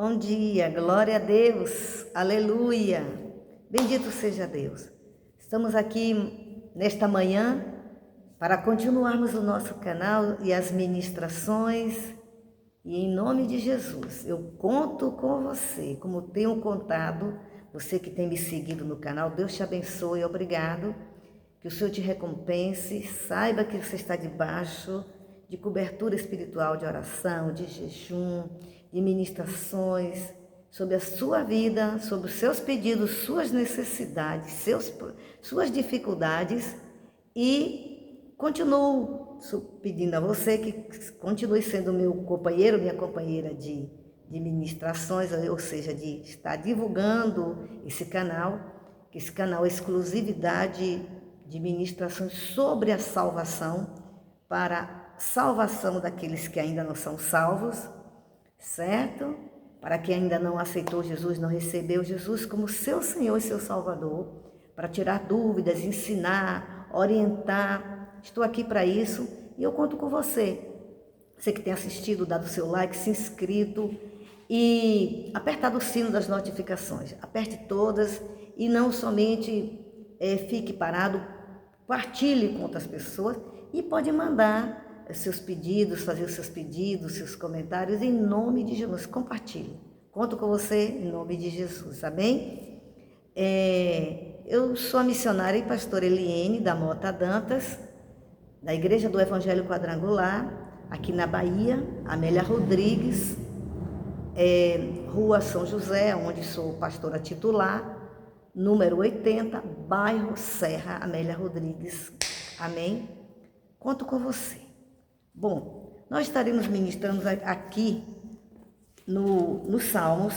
Bom dia, glória a Deus, aleluia, bendito seja Deus. Estamos aqui nesta manhã para continuarmos o nosso canal e as ministrações, e em nome de Jesus, eu conto com você, como tenho contado, você que tem me seguido no canal, Deus te abençoe, obrigado, que o Senhor te recompense, saiba que você está debaixo de cobertura espiritual, de oração, de jejum, de ministrações sobre a sua vida, sobre os seus pedidos, suas necessidades, suas dificuldades, e continuo pedindo a você que continue sendo meu companheiro, minha companheira de ministrações, ou seja, de estar divulgando esse canal, que esse canal é exclusividade de ministrações sobre a salvação, para salvação daqueles que ainda não são salvos, certo? Para quem ainda não aceitou Jesus, não recebeu Jesus como seu Senhor e seu Salvador, para tirar dúvidas, ensinar, orientar. Estou aqui para isso e eu conto com você. Você que tem assistido, dado seu like, se inscrito e apertado o sino das notificações. Aperte todas e não somente fique parado, partilhe com outras pessoas e pode mandar seus pedidos, fazer os seus pedidos, seus comentários, em nome de Jesus. Compartilhe. Conto com você em nome de Jesus, amém? Eu sou a missionária e pastora Eliene da Mota Dantas, da Igreja do Evangelho Quadrangular, aqui na Bahia, Amélia Rodrigues, Rua São José, onde sou pastora titular, número 80, bairro Serra, Amélia Rodrigues, amém? Conto com você. Bom, nós estaremos ministrando aqui no Salmos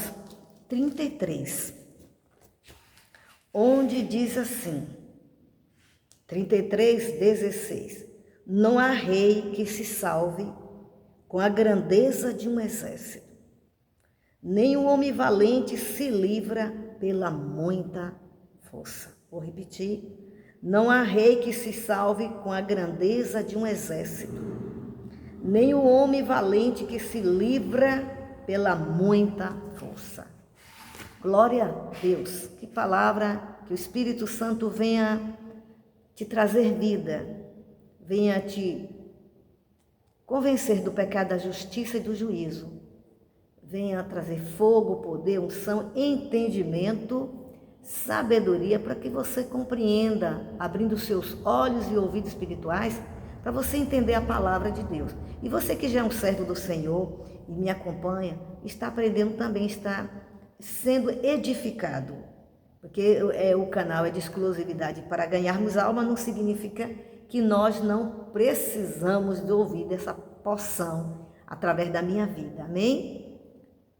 33, onde diz assim, 33:16, não há rei que se salve com a grandeza de um exército, nem o homem valente se livra pela muita força. Vou repetir, não há rei que se salve com a grandeza de um exército, nem o homem valente que se livra pela muita força. Glória a Deus, que palavra, que o Espírito Santo venha te trazer vida, venha te convencer do pecado, da justiça e do juízo, venha trazer fogo, poder, unção, entendimento, sabedoria, para que você compreenda, abrindo seus olhos e ouvidos espirituais, para você entender a palavra de Deus. E você que já é um servo do Senhor e me acompanha, está aprendendo também, está sendo edificado. Porque o canal é de exclusividade para ganharmos alma, não significa que nós não precisamos de ouvir dessa porção através da minha vida, amém?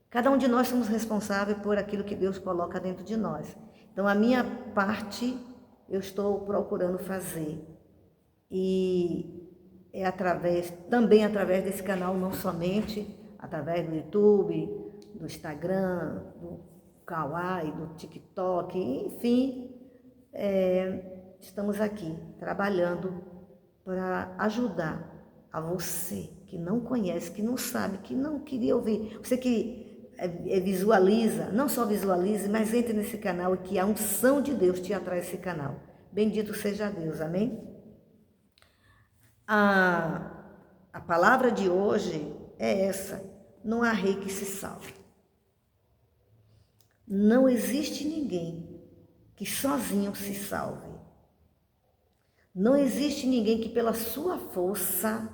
Cada um de nós somos responsáveis por aquilo que Deus coloca dentro de nós. Então a minha parte eu estou procurando fazer. E é também através desse canal, não somente através do YouTube, do Instagram, do Kawaii, do TikTok, enfim, estamos aqui trabalhando para ajudar a você que não conhece, que não sabe, que não queria ouvir, você que visualiza, não só visualize, mas entre nesse canal e que a unção de Deus te atrai esse canal. Bendito seja Deus, amém? A palavra de hoje é essa, não há rei que se salve. Não existe ninguém que sozinho se salve. Não existe ninguém que pela sua força,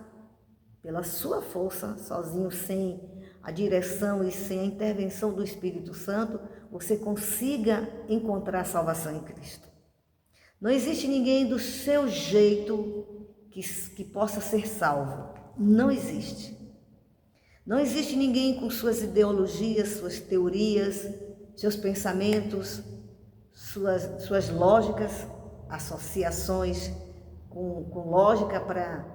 sozinho, sem a direção e sem a intervenção do Espírito Santo, você consiga encontrar a salvação em Cristo. Não existe ninguém do seu jeito que possa ser salvo. Não existe. Não existe ninguém com suas ideologias, suas teorias, seus pensamentos, suas lógicas, associações com lógica para,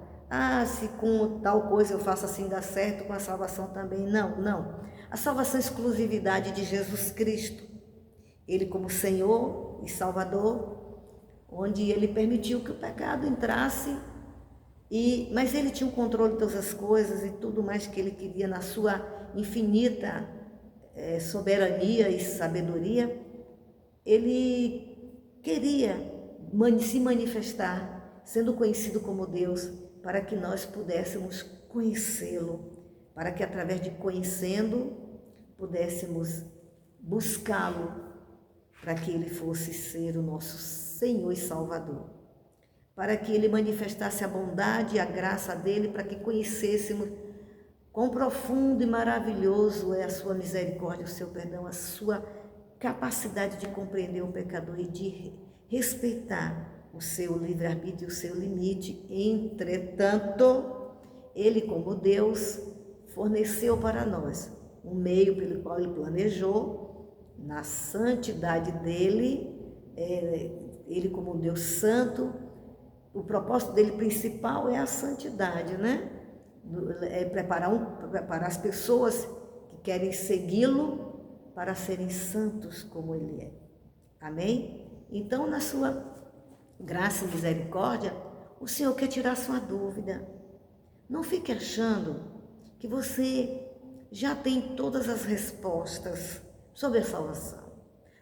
se com tal coisa eu faço assim dá certo, com a salvação também. Não. A salvação é exclusividade de Jesus Cristo. Ele como Senhor e Salvador, onde Ele permitiu que o pecado entrasse, mas Ele tinha o controle de todas as coisas e tudo mais que Ele queria na sua infinita soberania e sabedoria, ele queria se manifestar, sendo conhecido como Deus, para que nós pudéssemos conhecê-lo, para que através de conhecendo, pudéssemos buscá-lo, para que ele fosse ser o nosso Senhor e Salvador, para que ele manifestasse a bondade e a graça dele, para que conhecêssemos quão profundo e maravilhoso é a sua misericórdia, o seu perdão, a sua capacidade de compreender o pecador e de respeitar o seu livre-arbítrio e o seu limite. Entretanto, ele, como Deus, forneceu para nós um meio pelo qual ele planejou, na santidade dele, ele como Deus santo, o propósito dele principal é a santidade, né? É preparar as pessoas que querem segui-lo para serem santos como ele é. Amém? Então, na sua graça e misericórdia, o Senhor quer tirar sua dúvida. Não fique achando que você já tem todas as respostas sobre a salvação.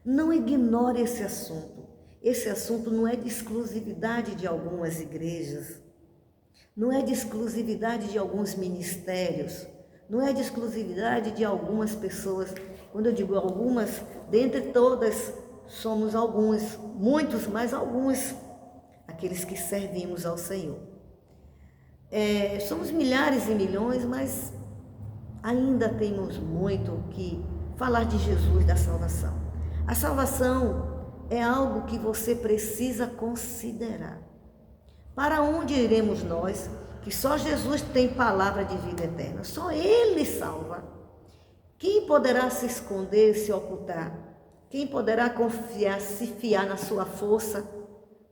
Não ignore esse assunto. Esse assunto não é de exclusividade de algumas igrejas, não é de exclusividade de alguns ministérios, não é de exclusividade de algumas pessoas. Quando eu digo algumas, dentre todas, somos alguns, muitos, mas alguns, aqueles que servimos ao Senhor. Somos milhares e milhões, mas ainda temos muito que falar de Jesus, da salvação. A salvação é algo que você precisa considerar. Para onde iremos nós, que só Jesus tem palavra de vida eterna? Só Ele salva. Quem poderá se esconder, se ocultar? Quem poderá confiar, se fiar na sua força,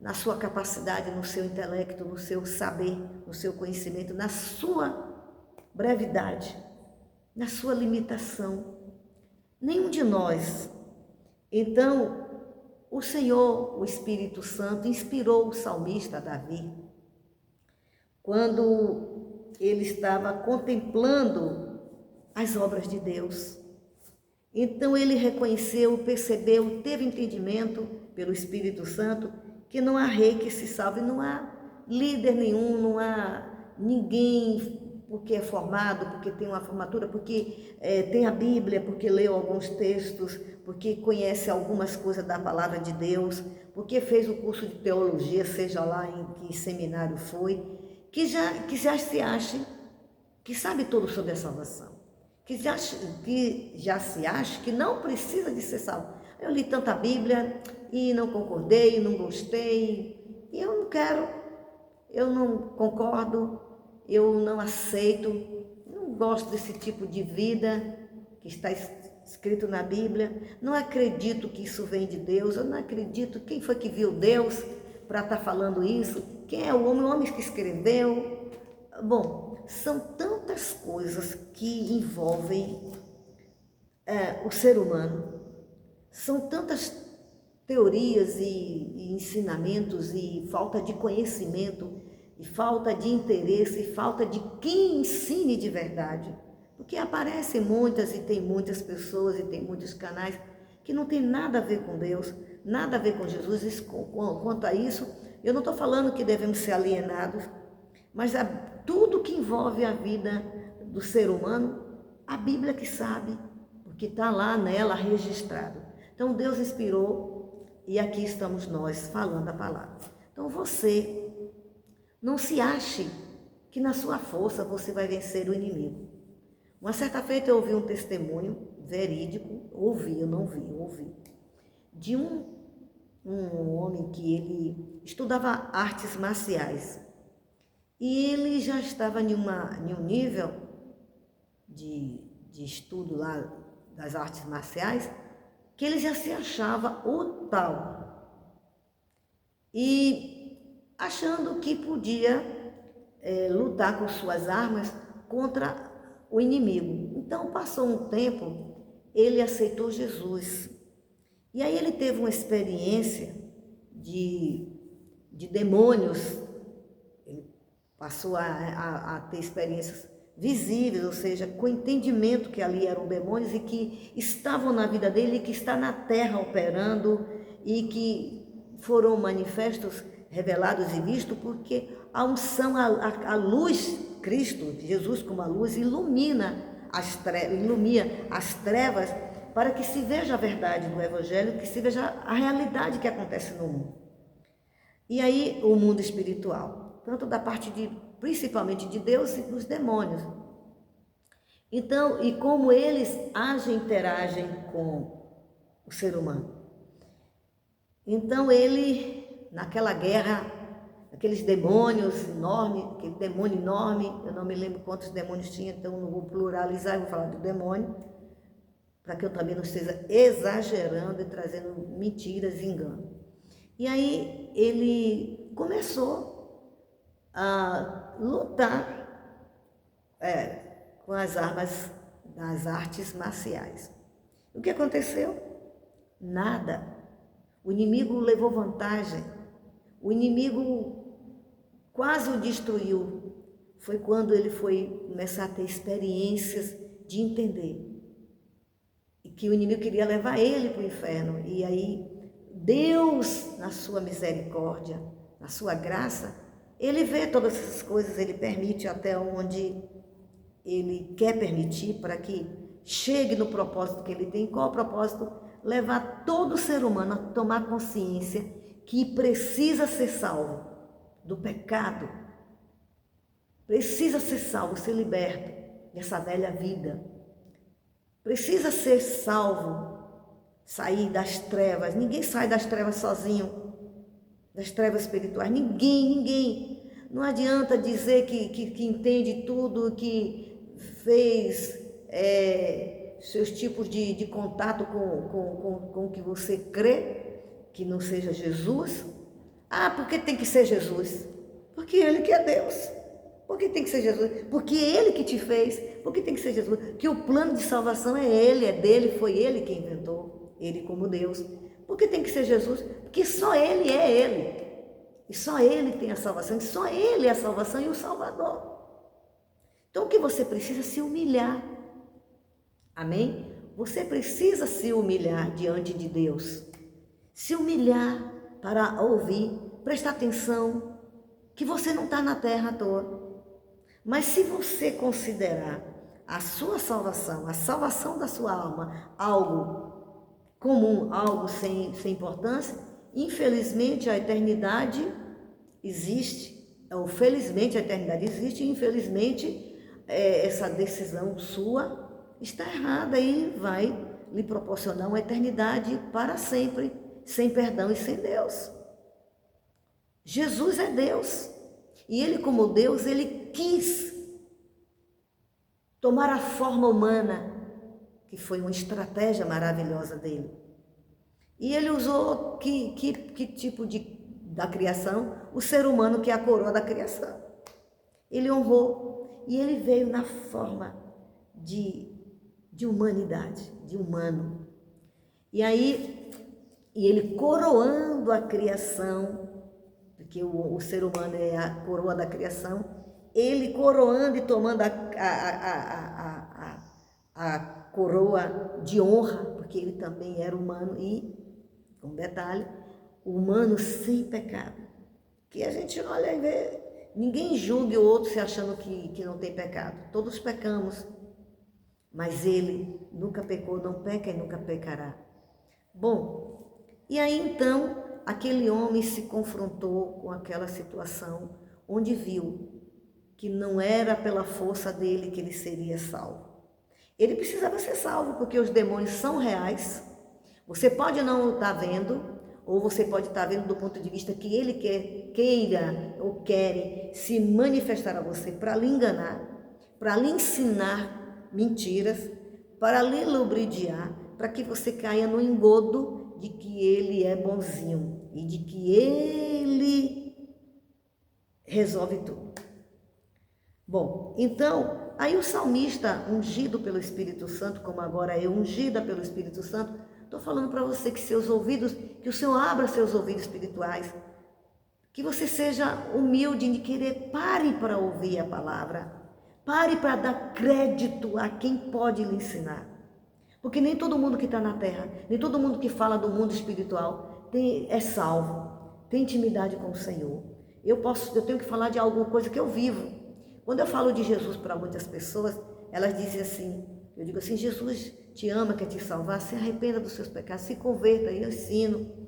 na sua capacidade, no seu intelecto, no seu saber, no seu conhecimento, na sua brevidade, na sua limitação? Nenhum de nós. Então, o Senhor, o Espírito Santo, inspirou o salmista Davi, quando ele estava contemplando as obras de Deus. Então ele reconheceu, percebeu, teve entendimento pelo Espírito Santo que não há rei que se salve, não há líder nenhum, não há ninguém porque é formado, porque tem uma formatura, porque tem a Bíblia, porque leu alguns textos, porque conhece algumas coisas da palavra de Deus, porque fez o curso de teologia, seja lá em que seminário foi, que já se ache que sabe tudo sobre a salvação, que já se acha que não precisa de ser salvo. Eu li tanta Bíblia e não concordei, não gostei, e eu não quero, eu não concordo, eu não aceito, não gosto desse tipo de vida que está escrito na Bíblia, não acredito que isso vem de Deus, eu não acredito, quem foi que viu Deus para estar falando isso? Quem é o homem que escreveu? Bom, são tantas coisas que envolvem o ser humano, são tantas teorias e ensinamentos e falta de conhecimento, e falta de interesse, e falta de quem ensine de verdade. Porque aparecem muitas e tem muitas pessoas e tem muitos canais que não tem nada a ver com Deus, nada a ver com Jesus. Quanto a isso, eu não estou falando que devemos ser alienados, mas tudo que envolve a vida do ser humano, a Bíblia que sabe, porque está lá nela registrado. Então Deus inspirou e aqui estamos nós falando a palavra. Então você não se ache que na sua força você vai vencer o inimigo. Uma certa feita eu ouvi um testemunho verídico, eu não vi, de um homem que ele estudava artes marciais. E ele já estava em um nível de estudo lá das artes marciais, que ele já se achava o tal. E achando que podia lutar com suas armas contra o inimigo. Então, passou um tempo, ele aceitou Jesus. E aí ele teve uma experiência de demônios, ele passou a ter experiências visíveis, ou seja, com entendimento que ali eram demônios e que estavam na vida dele e que está na terra operando e que foram manifestos, revelados e vistos, porque a unção, a luz, Cristo, Jesus como a luz, ilumina as trevas para que se veja a verdade do Evangelho, que se veja a realidade que acontece no mundo. E aí o mundo espiritual, tanto da parte principalmente de Deus e dos demônios. Então, e como eles agem, interagem com o ser humano. Então ele, naquela guerra, aqueles demônios enormes, aquele demônio enorme, eu não me lembro quantos demônios tinha, então não vou pluralizar, eu vou falar do demônio, para que eu também não esteja exagerando e trazendo mentiras e engano. E aí ele começou a lutar com as armas das artes marciais. O que aconteceu? Nada. O inimigo levou vantagem. O inimigo quase o destruiu. Foi quando ele foi começar a ter experiências de entender. E que o inimigo queria levar ele para o inferno. E aí Deus, na sua misericórdia, na sua graça, ele vê todas essas coisas, ele permite até onde ele quer permitir para que chegue no propósito que ele tem. Qual o propósito? Levar todo ser humano a tomar consciência que precisa ser salvo do pecado, precisa ser salvo, ser liberto dessa velha vida, precisa ser salvo, sair das trevas. Ninguém sai das trevas sozinho, das trevas espirituais, ninguém. Não adianta dizer que entende tudo, que fez seus tipos de contato com o que você crê, que não seja Jesus. Ah, porque tem que ser Jesus? Porque Ele que é Deus. Por que tem que ser Jesus? Porque Ele que te fez. Por que tem que ser Jesus? Que o plano de salvação é Ele, é dele, foi Ele que inventou. Ele como Deus. Por que tem que ser Jesus? Porque só Ele é Ele. E só Ele tem a salvação. E só Ele é a salvação e o Salvador. Então o que você precisa? Se humilhar. Amém? Você precisa se humilhar diante de Deus. Se humilhar para ouvir, prestar atenção, que você não está na terra à toa. Mas se você considerar a sua salvação, a salvação da sua alma, algo comum, algo sem importância, infelizmente a eternidade existe, ou felizmente a eternidade existe, e infelizmente essa decisão sua está errada e vai lhe proporcionar uma eternidade para sempre, sem perdão e sem Deus. Jesus é Deus, e Ele como Deus, Ele quis tomar a forma humana, que foi uma estratégia maravilhosa dele. E Ele usou que tipo da criação? O ser humano, que é a coroa da criação. Ele honrou, e Ele veio na forma de humanidade, de humano. E aí, Ele coroando a criação, porque o ser humano é a coroa da criação, Ele coroando e tomando a coroa de honra, porque Ele também era humano e, um detalhe, humano sem pecado. Que a gente olha e vê, ninguém julgue o outro se achando que não tem pecado. Todos pecamos, mas Ele nunca pecou, não peca e nunca pecará. Bom, e aí então aquele homem se confrontou com aquela situação onde viu que não era pela força dele que ele seria salvo. Ele precisava ser salvo porque os demônios são reais. Você pode não estar vendo, ou você pode estar vendo do ponto de vista que ele queira ou quer se manifestar a você para lhe enganar, para lhe ensinar mentiras, para lhe lubridiar, para que você caia no engodo de que ele é bonzinho e de que ele resolve tudo. Bom, então, aí o salmista, ungido pelo Espírito Santo, como agora é ungida pelo Espírito Santo, estou falando para você que seus ouvidos, que o Senhor abra seus ouvidos espirituais, que você seja humilde de querer, pare para ouvir a palavra. Pare para dar crédito a quem pode lhe ensinar. Porque nem todo mundo que está na terra, nem todo mundo que fala do mundo espiritual é salvo, tem intimidade com o Senhor. Eu tenho que falar de alguma coisa que eu vivo. Quando eu falo de Jesus para muitas pessoas, elas dizem assim, eu digo assim, Jesus te ama, quer te salvar, se arrependa dos seus pecados, se converta, eu ensino.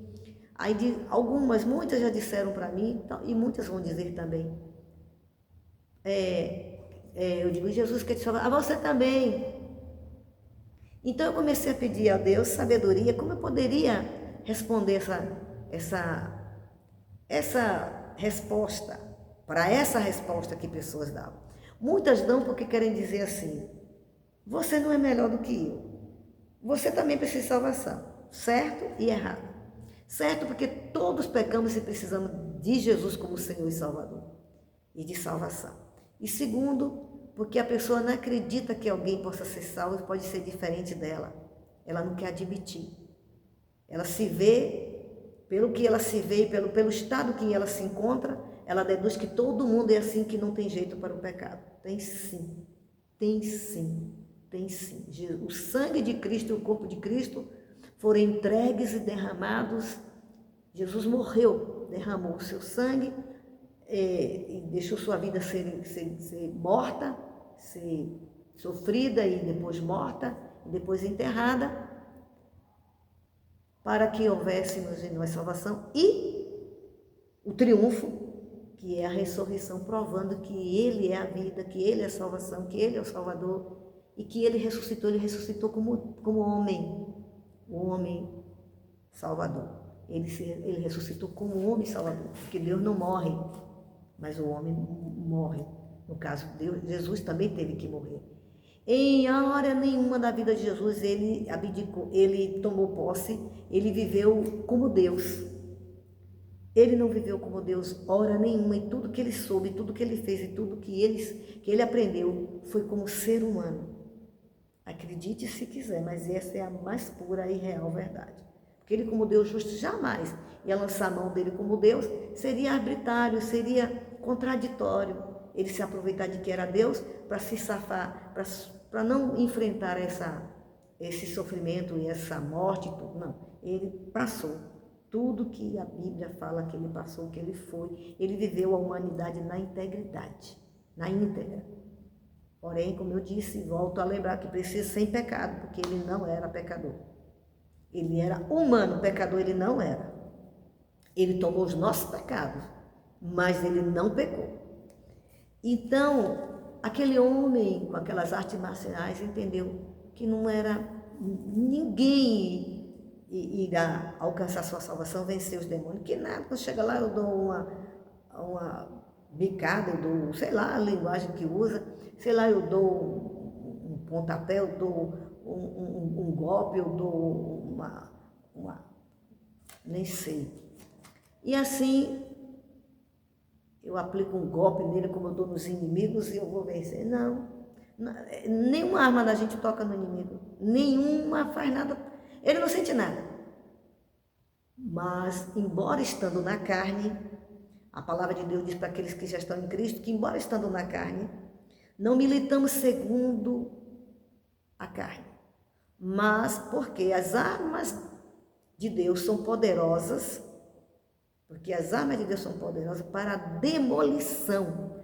Aí muitas já disseram para mim, e muitas vão dizer também. Eu digo, Jesus quer te salvar, você também. Então eu comecei a pedir a Deus sabedoria, como eu poderia responder essa resposta, para essa resposta que pessoas davam. Muitas dão porque querem dizer assim, você não é melhor do que eu, você também precisa de salvação, certo e errado. Certo porque todos pecamos e precisamos de Jesus como Senhor e Salvador, e de salvação. E segundo, porque a pessoa não acredita que alguém possa ser salvo, pode ser diferente dela. Ela não quer admitir. Ela se vê, pelo que ela se vê, pelo estado que ela se encontra, ela deduz que todo mundo é assim, que não tem jeito para o pecado. Tem sim, tem sim, tem sim. O sangue de Cristo e o corpo de Cristo foram entregues e derramados. Jesus morreu, derramou o seu sangue, e deixou sua vida ser morta, ser sofrida e depois morta, e depois enterrada, para que houvéssemos em nós salvação e o triunfo, que é a ressurreição, provando que Ele é a vida, que Ele é a salvação, que Ele é o Salvador, e que Ele ressuscitou como homem, o homem Salvador. Ele ressuscitou como homem Salvador, porque Deus não morre, mas o homem morre. No caso, Jesus também teve que morrer. Em hora nenhuma da vida de Jesus, ele abdicou, ele tomou posse, ele viveu como Deus. Ele não viveu como Deus hora nenhuma, e tudo que ele soube, tudo que ele fez e tudo que ele aprendeu foi como ser humano. Acredite se quiser, mas essa é a mais pura e real verdade. Porque ele, como Deus justo, jamais ia lançar a mão dele como Deus, seria arbitrário, seria contraditório. Ele se aproveitar de que era Deus para se safar, para não enfrentar esse sofrimento e essa morte, tudo. Não, ele passou tudo que a Bíblia fala que ele passou, que ele foi. Ele viveu a humanidade na integridade, na íntegra. Porém, como eu disse, volto a lembrar que precisa sem pecado, porque ele não era pecador. Ele era humano, pecador ele não era. Ele tomou os nossos pecados, mas ele não pecou. Então, aquele homem com aquelas artes marciais entendeu que não era ninguém irá alcançar sua salvação, vencer os demônios, que nada, quando chega lá eu dou uma bicada, eu dou, sei lá, a linguagem que usa, sei lá, eu dou um pontapé, eu dou um golpe, eu dou nem sei. E assim, eu aplico um golpe nele como eu dou nos inimigos e eu vou vencer. Não, nenhuma arma da gente toca no inimigo, nenhuma faz nada, ele não sente nada. Mas, embora estando na carne, a palavra de Deus diz para aqueles que já estão em Cristo, que embora estando na carne, não militamos segundo a carne, mas porque as armas de Deus são poderosas, para demolição,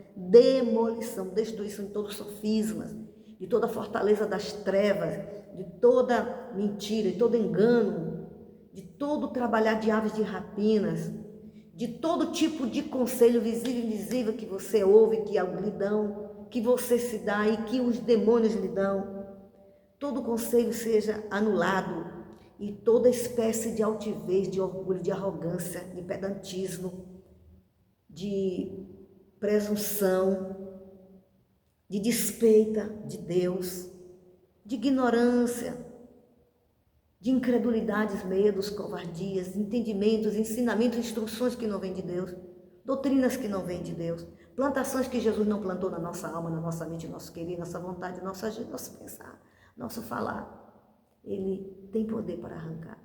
destruição de todos os sofismas, de toda fortaleza das trevas, de toda mentira, de todo engano, de todo trabalhar de aves de rapinas, de todo tipo de conselho visível e invisível que você ouve, que lhe dão, que você se dá e que os demônios lhe dão. Todo conselho seja anulado e toda espécie de altivez, de orgulho, de arrogância, de pedantismo, de presunção, de despeita de Deus, de ignorância, de incredulidades, medos, covardias, entendimentos, ensinamentos, instruções que não vêm de Deus, doutrinas que não vêm de Deus, plantações que Jesus não plantou na nossa alma, na nossa mente, nosso querer, nossa vontade, nosso agir, nosso pensar, nosso falar. Ele tem poder para arrancar.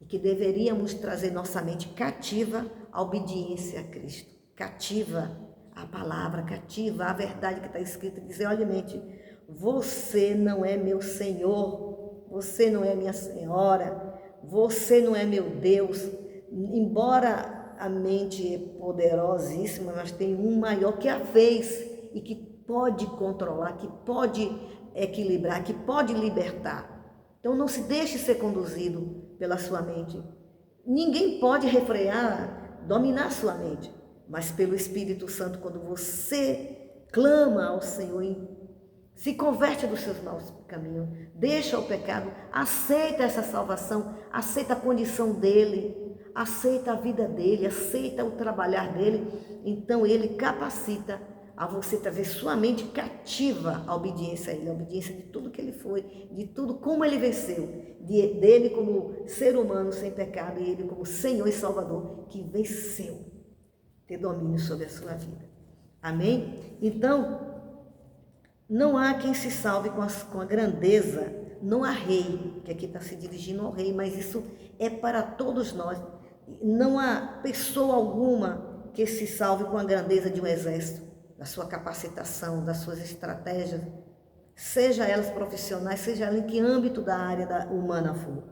E que deveríamos trazer nossa mente cativa à obediência a Cristo, cativa a palavra, cativa a verdade que está escrita, dizer, olha, mente, você não é meu Senhor, você não é minha Senhora, você não é meu Deus. Embora a mente é poderosíssima, mas tem um maior que a fez e que pode controlar, que pode equilibrar, que pode libertar. Então não se deixe ser conduzido pela sua mente. Ninguém pode refrear, dominar sua mente, mas pelo Espírito Santo, quando você clama ao Senhor, se converte dos seus maus caminhos, deixa o pecado, aceita essa salvação, aceita a condição dele, aceita a vida dele, aceita o trabalhar dele, então ele capacita a você trazer sua mente cativa à obediência a ele, a obediência de tudo que ele foi, de tudo como ele venceu, dele como ser humano sem pecado e ele como Senhor e Salvador que venceu, ter domínio sobre a sua vida. Amém? Então, não há quem se salve com a grandeza, não há rei, que aqui está se dirigindo ao rei, mas isso é para todos nós. Não há pessoa alguma que se salve com a grandeza de um exército, da sua capacitação, das suas estratégias, seja elas profissionais, seja elas em que âmbito da área humana for.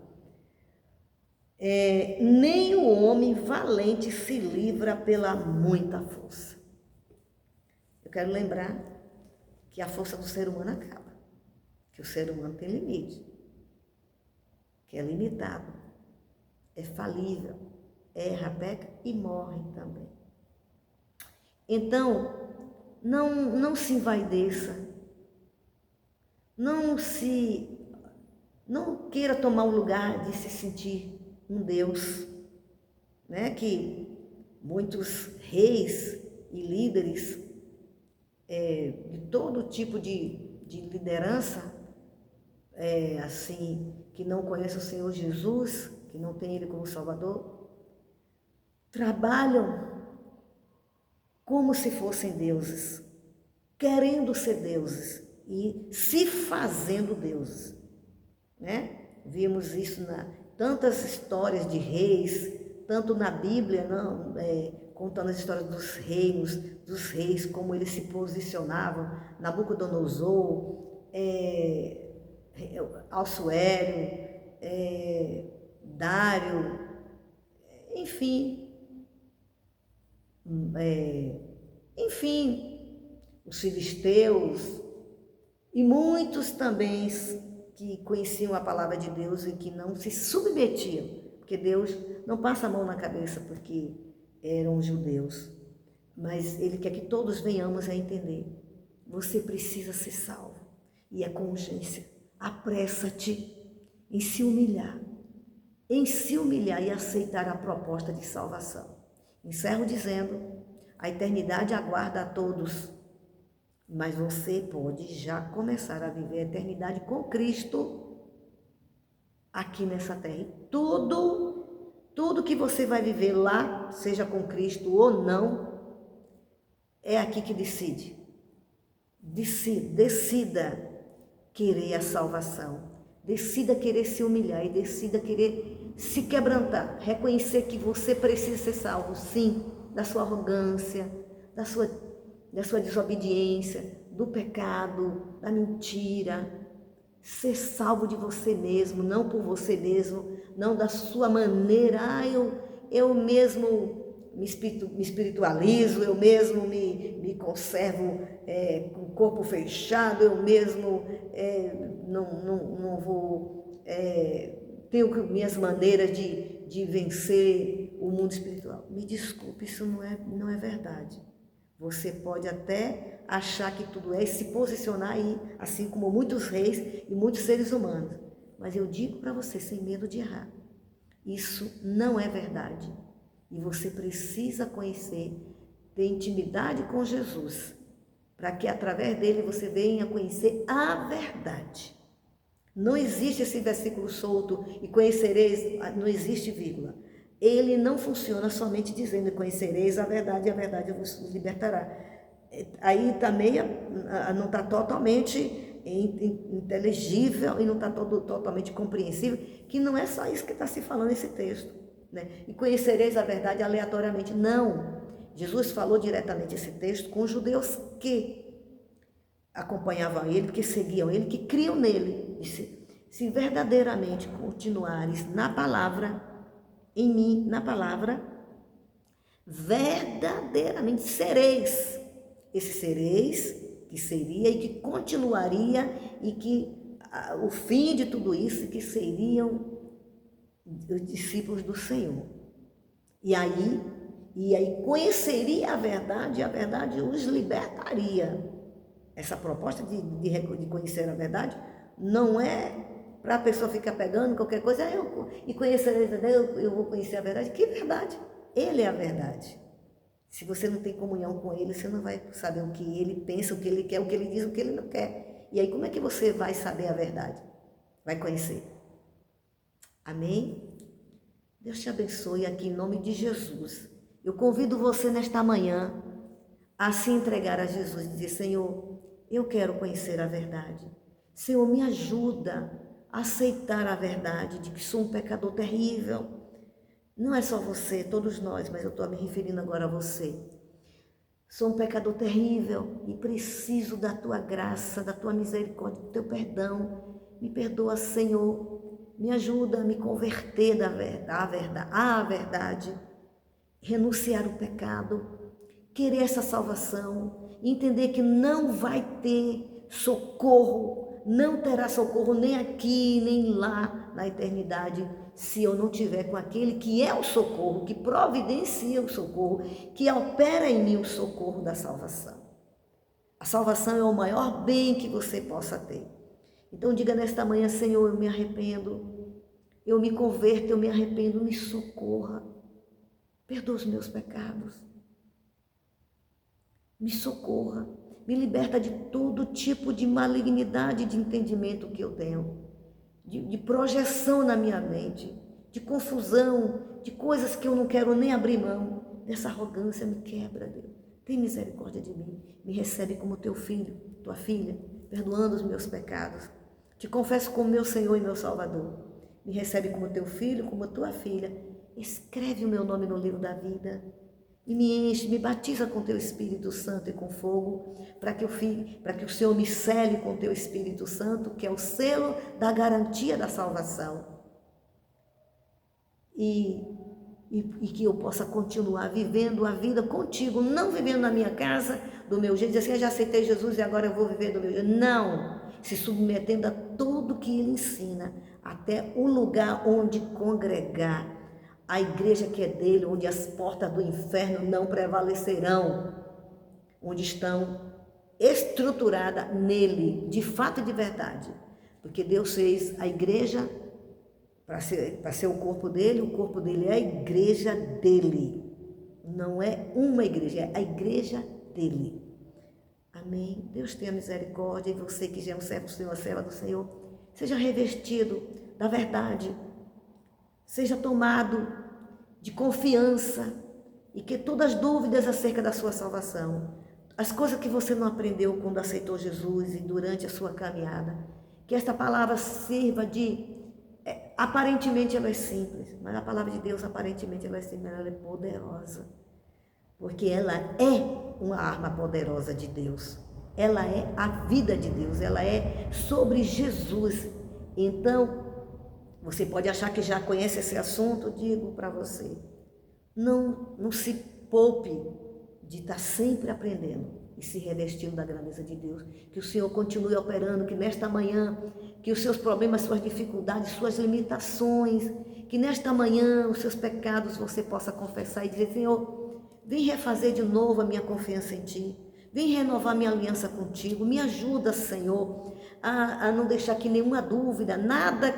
Nem o homem valente se livra pela muita força. Eu quero lembrar que a força do ser humano acaba, que o ser humano tem limite, que é limitado, é falível, erra, peca e morre também. Então, não se envaideça, não queira tomar o lugar de se sentir um Deus, né? Que muitos reis e líderes de todo tipo de liderança, assim, que não conhece o Senhor Jesus, que não tem Ele como Salvador, trabalham como se fossem deuses, querendo ser deuses e se fazendo deuses, né? Vimos isso tantas histórias de reis, tanto na Bíblia, contando as histórias dos reinos, dos reis, como eles se posicionavam, Nabucodonosor, Assuero, Dário, enfim, os filisteus e muitos também que conheciam a palavra de Deus e que não se submetiam, porque Deus não passa a mão na cabeça porque eram judeus, mas Ele quer que todos venhamos a entender, você precisa ser salvo, e é com urgência, apressa-te em se humilhar e aceitar a proposta de salvação. Encerro dizendo, a eternidade aguarda a todos, mas você pode já começar a viver a eternidade com Cristo aqui nessa terra. E tudo que você vai viver lá, seja com Cristo ou não, é aqui que decide. Decida querer a salvação, decida querer se humilhar e decida querer se quebrantar, reconhecer que você precisa ser salvo, sim, da sua arrogância, da sua desobediência, do pecado, da mentira, ser salvo de você mesmo, não por você mesmo, não da sua maneira, eu mesmo me espiritualizo, eu mesmo me conservo com o corpo fechado, eu mesmo não vou, tenho minhas maneiras de vencer o mundo espiritual. Me desculpe, isso não é verdade. Você pode até achar que tudo é e se posicionar aí, assim como muitos reis e muitos seres humanos. Mas eu digo para você, sem medo de errar, isso não é verdade. E você precisa conhecer, ter intimidade com Jesus, para que através dele você venha conhecer a verdade. Não existe esse versículo solto, e conhecereis, não existe vírgula. Ele não funciona somente dizendo, conhecereis a verdade, e a verdade vos libertará. Aí também não está totalmente inteligível e não está totalmente compreensível, que não é só isso que está se falando nesse texto, né? E conhecereis a verdade aleatoriamente. Não, Jesus falou diretamente esse texto com os judeus que acompanhavam ele, que seguiam ele, que criam nele. Disse, se verdadeiramente continuares na palavra, em mim, na palavra, verdadeiramente sereis. Esse sereis, que seria e que continuaria, e que o fim de tudo isso, que seriam os discípulos do Senhor. E aí conheceria a verdade os libertaria. Essa proposta de conhecer a verdade não é para a pessoa ficar pegando qualquer coisa, e conhecer a verdade, eu vou conhecer a verdade. Que verdade? Ele é a verdade. Se você não tem comunhão com ele, você não vai saber o que ele pensa, o que ele quer, o que ele diz, o que ele não quer. E aí como é que você vai saber a verdade? Vai conhecer. Amém? Deus te abençoe aqui em nome de Jesus. Eu convido você nesta manhã a se entregar a Jesus e dizer, Senhor, eu quero conhecer a verdade. Senhor, me ajuda a aceitar a verdade de que sou um pecador terrível. Não é só você, todos nós, mas eu estou me referindo agora a você. Sou um pecador terrível e preciso da tua graça, da tua misericórdia, do teu perdão. Me perdoa, Senhor. Me ajuda a me converter à verdade, renunciar o pecado, querer essa salvação, entender que não vai ter socorro, não terá socorro nem aqui, nem lá na eternidade, se eu não tiver com aquele que é o socorro, que providencia o socorro, que opera em mim o socorro da salvação. A salvação é o maior bem que você possa ter. Então diga nesta manhã, Senhor, eu me arrependo, eu me converto, eu me arrependo, me socorra, perdoa os meus pecados, me socorra, me liberta de todo tipo de malignidade de entendimento que eu tenho, de projeção na minha mente, de confusão, de coisas que eu não quero nem abrir mão, dessa arrogância. Me quebra, Deus, tem misericórdia de mim, me recebe como teu filho, tua filha, perdoando os meus pecados. Te confesso como meu Senhor e meu Salvador. Me recebe como teu filho, como tua filha. Escreve o meu nome no livro da vida e me enche, me batiza com teu Espírito Santo e com fogo, para que o Senhor me cele com teu Espírito Santo, que é o selo da garantia da salvação. E que eu possa continuar vivendo a vida contigo, não vivendo na minha casa, do meu jeito, dizer assim, eu já aceitei Jesus e agora eu vou viver do meu jeito. Não, se submetendo a tudo que ele ensina, até o lugar onde congregar, a igreja que é dele, onde as portas do inferno não prevalecerão, onde estão estruturadas nele, de fato e de verdade, porque Deus fez a igreja para ser o corpo dele é a igreja dele, não é uma igreja, é a igreja dele. Amém? Deus tenha misericórdia, e você que já é um servo do Senhor, a serva do Senhor, seja revestido da verdade, seja tomado de confiança, e que todas as dúvidas acerca da sua salvação, as coisas que você não aprendeu quando aceitou Jesus e durante a sua caminhada, que esta palavra sirva de... aparentemente ela é simples, mas a palavra de Deus aparentemente ela é simples, ela é poderosa, porque ela é uma arma poderosa de Deus, ela é a vida de Deus, ela é sobre Jesus. Então, você pode achar que já conhece esse assunto, digo para você, não se poupe de estar sempre aprendendo e se revestindo da grandeza de Deus, que o Senhor continue operando, que nesta manhã, que os seus problemas, suas dificuldades, suas limitações, que nesta manhã os seus pecados você possa confessar e dizer, Senhor, vem refazer de novo a minha confiança em Ti, vem renovar minha aliança contigo, me ajuda, Senhor, a não deixar que nenhuma dúvida, nada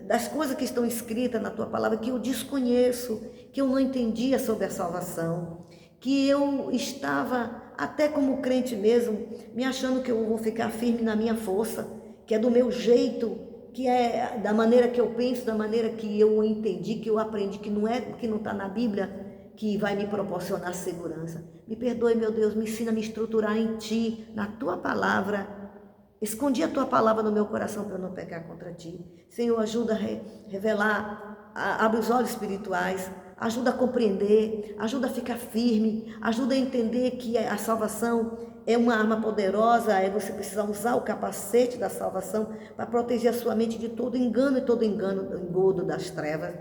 das coisas que estão escritas na Tua palavra, que eu desconheço, que eu não entendia sobre a salvação, que eu estava até como crente mesmo, me achando que eu vou ficar firme na minha força, que é do meu jeito, que é da maneira que eu penso, da maneira que eu entendi, que eu aprendi, que não é porque não está na Bíblia que vai me proporcionar segurança. Me perdoe, meu Deus, me ensina a me estruturar em Ti, na Tua palavra. Escondi a Tua palavra no meu coração para eu não pecar contra Ti. Senhor, ajuda a revelar abre os olhos espirituais, ajuda a compreender, ajuda a ficar firme, ajuda a entender que a salvação é uma arma poderosa, você precisa usar o capacete da salvação para proteger a sua mente de todo engano e todo engodo das trevas.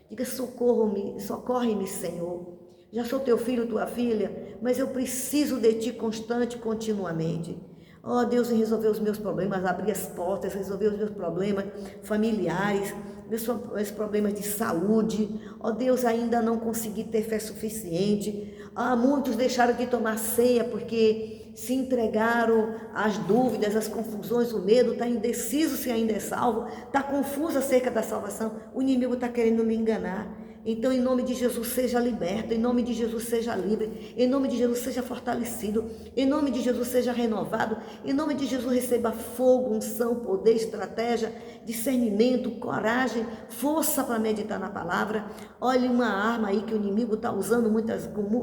Diga, socorre-me, Senhor. Já sou teu filho, tua filha, mas eu preciso de ti constante, continuamente. Ó Deus, em resolver os meus problemas, abrir as portas, resolver os meus problemas familiares, meus problemas de saúde. Ó Deus, ainda não consegui ter fé suficiente. Muitos deixaram de tomar ceia porque se entregaram às dúvidas, às confusões, o medo, está indeciso se ainda é salvo, está confuso acerca da salvação. O inimigo está querendo me enganar. Então, em nome de Jesus, seja liberto, em nome de Jesus, seja livre, em nome de Jesus, seja fortalecido, em nome de Jesus, seja renovado, em nome de Jesus, receba fogo, unção, poder, estratégia, discernimento, coragem, força para meditar na palavra. Olhe uma arma aí que o inimigo está usando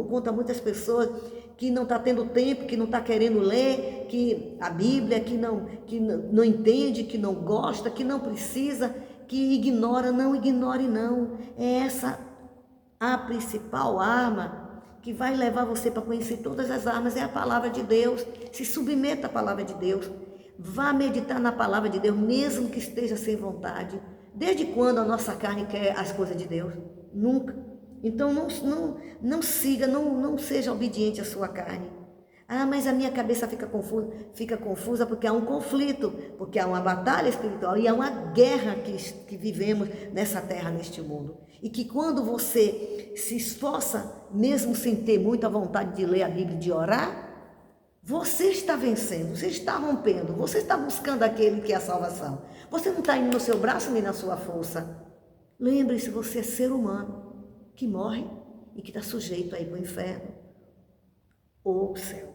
contra muitas pessoas, que não está tendo tempo, que não está querendo ler, que a Bíblia, que não entende, que não gosta, que não precisa, que ignora. Não ignore não, é essa a principal arma que vai levar você para conhecer todas as armas, é a palavra de Deus. Se submeta à palavra de Deus, vá meditar na palavra de Deus, mesmo que esteja sem vontade. Desde quando a nossa carne quer as coisas de Deus? Nunca. Então não siga, não seja obediente à sua carne. Mas a minha cabeça fica confusa porque há um conflito, porque há uma batalha espiritual e há uma guerra que vivemos nessa terra, neste mundo. E que quando você se esforça, mesmo sem ter muita vontade de ler a Bíblia e de orar, você está vencendo, você está rompendo, você está buscando aquele que é a salvação. Você não está indo no seu braço nem na sua força. Lembre-se, você é ser humano que morre e que está sujeito a ir para o inferno ou o céu.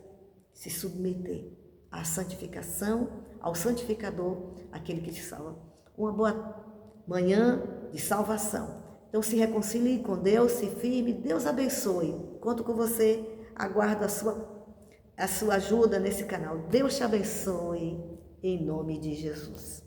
Se submeter à santificação, ao santificador, aquele que te salva. Uma boa manhã de salvação. Então se reconcilie com Deus, se firme, Deus abençoe. Conto com você, aguardo a sua ajuda nesse canal. Deus te abençoe, em nome de Jesus.